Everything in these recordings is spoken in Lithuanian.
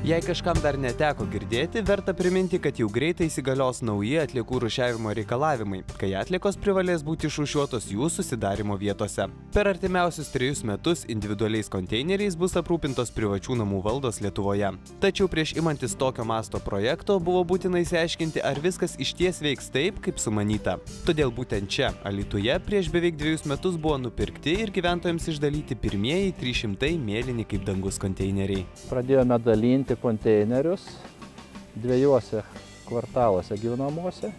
Jei kažkam dar neteko girdėti, verta priminti, kad jau greitai įsigalios nauji atliekų rūšiavimo reikalavimai, kai atliekos privalės būti išrūšiuotos jų susidarimo vietose. Per artimiausius 3 metus individualiais konteineriais bus aprūpintos privačių namų valdos Lietuvoje. Tačiau prieš imantis tokio masto projekto buvo būtina išsiaiškinti, ar viskas išties veiks taip, kaip sumanyta. Todėl būtent čia, Alytuje, prieš beveik 2 metus buvo nupirkti ir gyventojams išdalyti pirmieji 300 mėlyni kaip dangus konteineriai. Pradėjome dalinti konteinerius 2 kvartaluose gyvenamuose.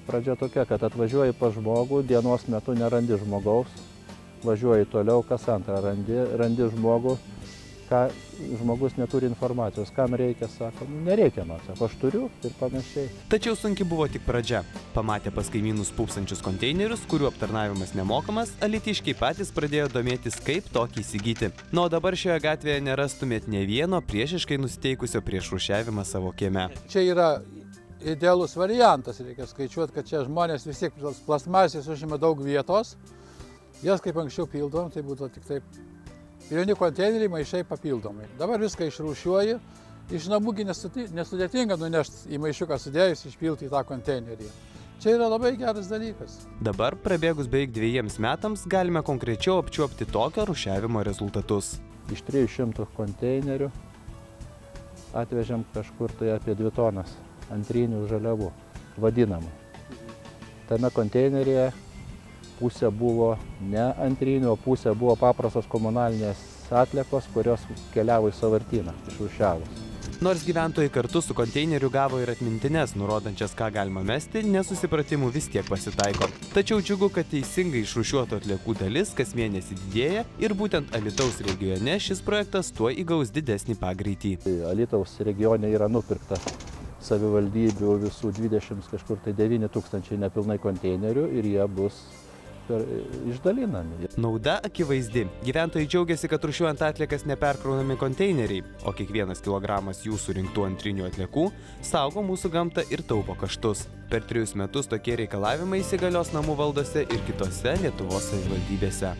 Pradžia tokia, kad atvažiuoji pas žmogų, dienos metu nerandi žmogaus, važiuoji toliau, kas antrą randi žmogų, ką žmogus neturi informacijos, kam reikia, sako, nereikia man, sako, aš turiu ir panašiai. Tačiau sunki buvo tik pradžia. Pamatę pas kaimynus pūpsančius konteinerius, kurių aptarnavimas nemokamas, alytiškiai patys pradėjo domėtis, kaip tokį įsigyti. O dabar šioje gatvėje nerastumėt ne vieno priešiškai nusiteikusio prieš rūšiavimą savo kieme. Čia yra idealus variantas, reikia skaičiuoti, kad čia žmonės vis tiek plastmasės užima daug vietos. Jas kaip anksčiau pildom, tai būtų tik taip. Pilni konteineriai, maišai papildomai. Dabar viską išrūšiuoji, iš namųgi nesudėtinga nunešti į maišiuką sudėjus, išpilti į tą konteinerį. Čia yra labai geras dalykas. Dabar, prabėgus beveik 2 metams, galime konkrečiau apčiuopti tokio rūšiavimo rezultatus. Iš 300 konteinerių atvežėm kažkur tai apie 2 tonas antrinių žaliavų, vadinamų. Tame konteineryje pusė buvo ne antrinių, o pusė buvo paprastos komunalinės atliekos, kurios keliavo į sąvartyną, išrūšiavus. Nors gyventojai kartu su konteineriu gavo ir atmintines, nurodančias, ką galima mesti, nesusipratimų vis tiek pasitaiko. Tačiau džiugu, kad teisingai išrūšiuotų atliekų dalis kas mėnesį didėja ir būtent Alytaus regione šis projektas tuo įgaus didesnį pagreitį. Alytaus regione yra nupirkta savivaldybių visų 20 kažkur tai 9 tūkstančiai nepilnai konteinerių ir jie bus išdalinami. Nauda akivaizdi. Gyventojai džiaugiasi, kad rūšiuojant atliekas neperkraunami konteineriai, o kiekvienas kilogramas jų surinktų antrinių atliekų saugo mūsų gamtą ir taupo kaštus. Per 3 metus tokie reikalavimai įsigalios namų valdose ir kitose Lietuvos savivaldybėse.